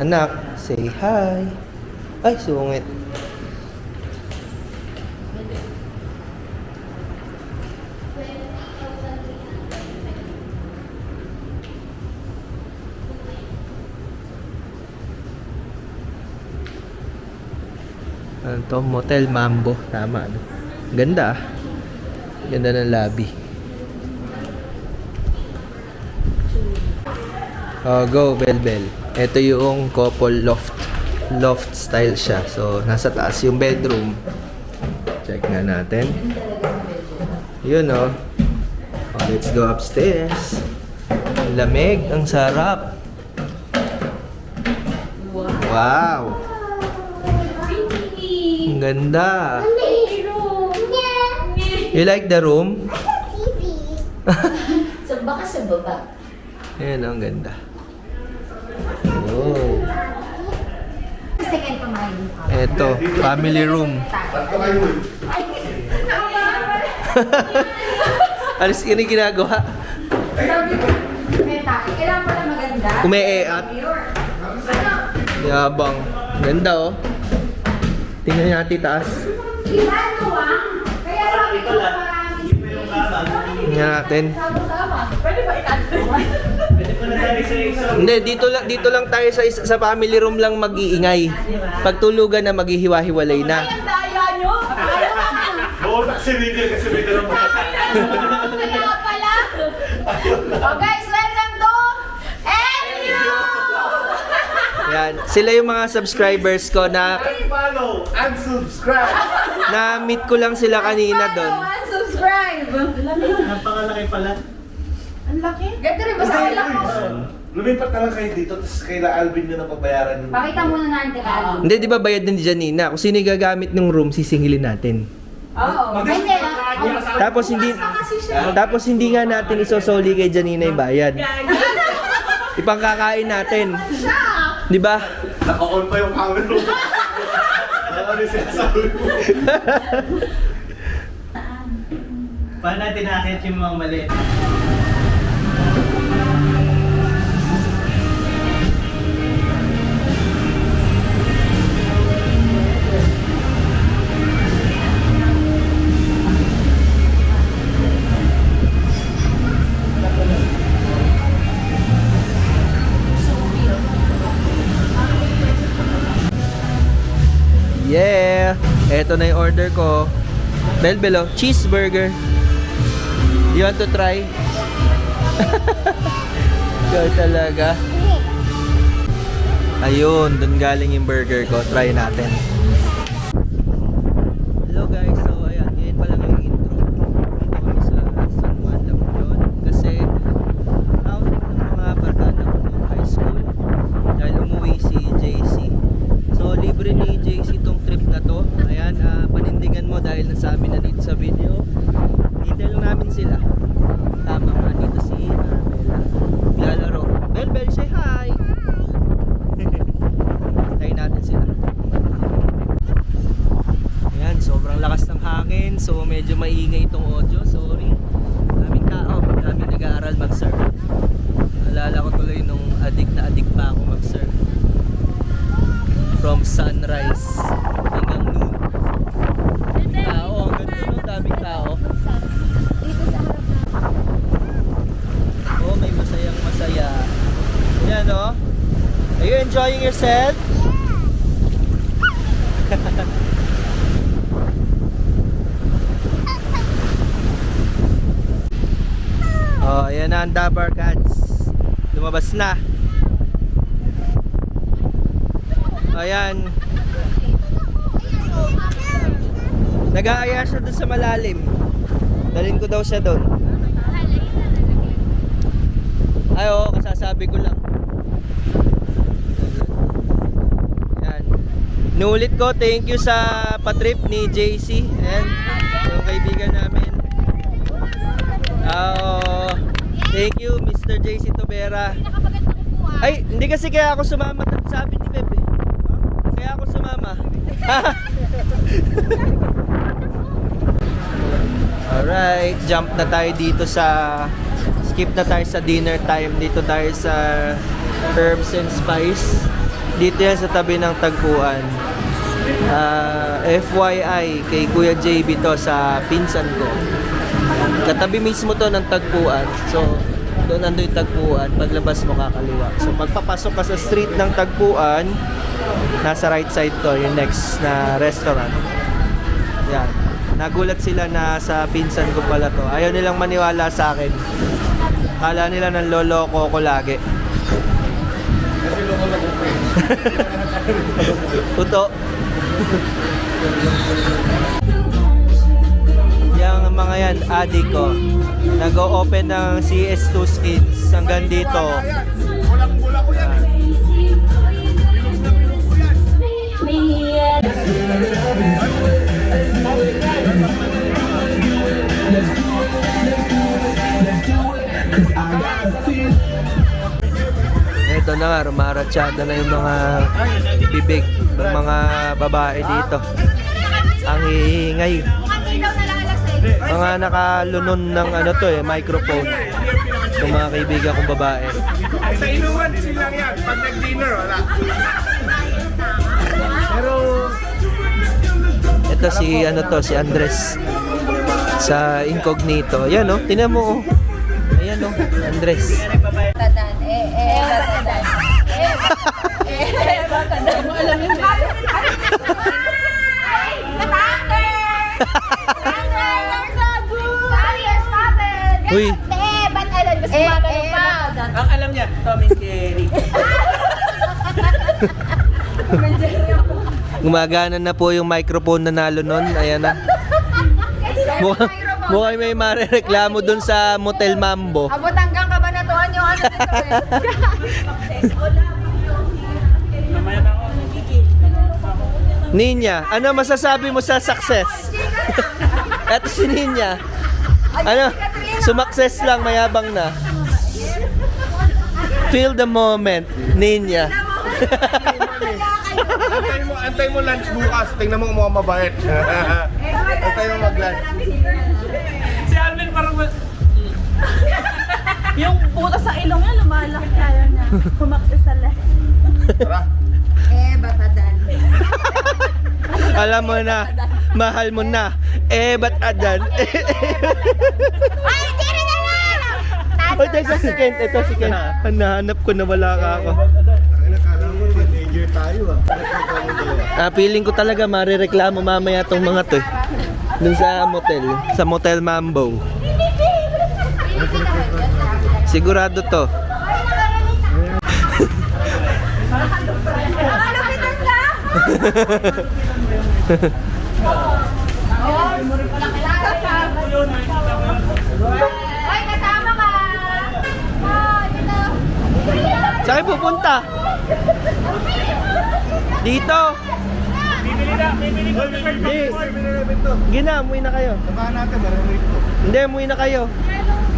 Anak, say hi. Ay, sungit. Ano to? Motel Mambo. Tama, no? Ganda, ah. Ganda ng lobby. Oh, go, Bel Bel. Ito yung couple loft. Loft style siya. So, nasa taas yung bedroom. Check nga natin. Yun, oh. Oh, let's go upstairs. Ang lamig. Ang sarap. Wow. Ang ganda. You like the room? So, baka sa baba. Ayan, ang ganda. Oh. Second pamain mo ka. Eto, family room. Ano yung ginagawa? Sabi ko, kailangan pala maganda. Ume-e-at. Yabang. Ganda, oh. Tingnan natin taas. Kaya sabi ko, maraming Tingnan natin. sama-sama. Pwede ba itatry? Hindi, dito lang tayo sa family room lang mag-iingay. Pagtulugan na maghihiwa-hiwalay na. Ang daya nyo! Oo, kasi may ganun mo. Kaya pala! Oh guys, welcome to MU! Yan, sila yung mga subscribers ko na Follow and subscribe! na-meet ko lang sila kanina doon. Follow and subscribe! Napakalaki pala. Ang laki. Ganda rin ba sa akin lang ko? Lumipat na lang kayo dito, tapos kaila Alvin nyo na pabayaran yung... Pakita muna natin kay Hindi, di ba bayad din ni Janina? Kung sino yung gagamit ng room, sisingilin natin. Oo. Hindi lang. Tapos hindi nga natin isosoli kay Janina yung bayad. Ipangkakain natin. Di ba? Naka-on pa yung camera mo. Ano yung sinasabi mo? Paano natin nakakit yung mga mali? Yeah! Eto na yung order ko. Belbelo, cheeseburger. You want to try? Ikaw talaga. Ayun, dun galing yung burger ko. Try natin. Hello guys, so ayan, ngayon pa lang yung intro. Dito kami sa San Juan La Union. Kasi outing ng mga barkada ko ng high school. Dahil umuwi si JC. So libre ni JC itong trip na to. Ayan, panindigan mo dahil nasabi na dito sa video. Hintay lang namin sila. Tama nga dito si Bella. Lalaro. Bel, say hi! Hintayin natin sila. Ayan, sobrang lakas ng hangin. So medyo maingay itong audio. Sorry. Daming tao. Daming nag-aaral mag-surf. Naalala ko tuloy nung adik na adik pa ako mag-surf. From sunrise hanggang noon. Tao, ang ganda no, daming tao. Oh, may masayang masaya. Yan no. Are you enjoying yourself? Oh, ayan na ang Dabar Cats. Lumabas na. Ayan. Nag-aaya siya doon sa malalim. Dalhin ko daw siya doon. Ay, oo, kasasabi ko lang. Ayan. Nulit ko, thank you sa patrip ni JC. Ayan, yung kaibigan namin. Thank you, Mr. JC Tobera. Ay, hindi kasi kaya ako sumama. Sabi ni Bebe. Kaya ako sumama. Alright, jump na tayo dito sa... Skip na tayo sa dinner time. Dito tayo sa Herbs and Spice. Dito yan sa tabi ng Tagpuan. FYI, kay Kuya JB to sa pinsan ko. Katabi mismo to ng Tagpuan. So, doon ando yung Tagpuan. Paglabas mo kakaliwa. So, pagpapasok ka sa street ng Tagpuan, nasa right side to, yung next na restaurant. Yan. Nagulat sila na sa pinsan ko pala to. Ayaw nilang maniwala sa akin. Kala nila nang loloko ko lagi. Kasi loko-loko ko eh. Puto. Yung mga yan, adik ko. Nag-o-open ng CS2 skins hanggang dito. Walang-bula ko yan eh. Bilog na bilog ko yan. Ito na nga, rumaratsyada na yung mga bibig ng mga babae dito. Ang hiingay. Mga nakalunon ng ano to eh, microphone. Yung mga kaibigan kong babae. Sa inuman silang yan. Pag nag-dinner, wala. Pero, Ito si ano to, si Andres. Sa incognito. Ayan oh, tinan mo oh. Ayan oh, Andres. Batadan. Batadan. Batadan. Alam yun. Ay! Natanger! Uy. Ba't alam? Mas gumagano pa. Ang alam niya, Tom and Jerry. Gumagana na po yung microphone na nalo nun. Ayan na. Mukhang may marereklamo dun sa Motel Mambo. Abot hanggang kabanatuan yung ano nito Ninya, ano masasabi mo sa success? Eto si Ninya. Ano? Sumakses lang, mayabang na. Feel the moment, Ninya. antay mo lunch bukas. Tingnan mo kung mukhang mabait. Antay mo mag-lunch. Si Alvin parang... yung butas sa ilong niya, lumalaki kaya niya. Kumakses sa left. Tara. Batadan. Alam mo na, mahal mo na. Ba't adan? Ay, hindi rin alam! O, teka, si Kent. Ito si Kent. Hanahanap ko na wala ka ako. Nakala mo, teenager tayo ah. Feeling ko talaga marereklamo mamaya tong mga to. Dun sa motel. Sa Motel Mambo. Sigurado to. Nakalupitan ka? Ay, kasama ka! Dito. Saan kayo pupunta? Dito. Gina, umuwi na kayo. Samahan natin, marunong ito. Hindi, umuwi na kayo.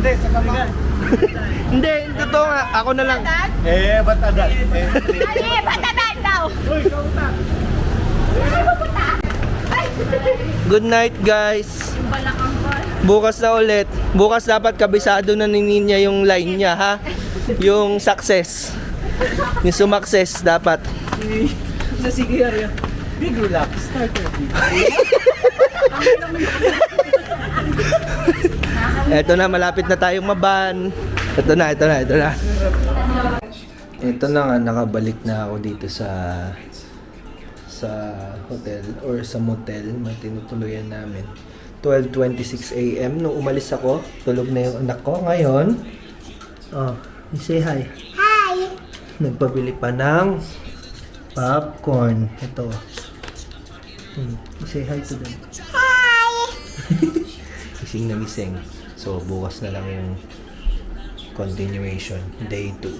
Hindi, sa kama. Hindi, totoo nga. Ako na lang. Ba't agad? Ay, batadan daw! Good night, guys. Bukas na ulit. Bukas dapat kabisado na ni Ninya yung line niya, ha? Yung success. Yung sumakses dapat. Sige, Arya. Big relax. Starter. Eto na, malapit na tayong maban. Ito na. Ito na nga, nakabalik na ako dito sa hotel or sa motel na tinutuluyan namin. 12:26 AM. Nung umalis ako, tulog na yung anak ko. Ngayon, say hi. Hi! Nagpabili pa ng popcorn. Ito. Say hi to them. Hi! Gising na gising. So, bukas na lang yung continuation. Day 2.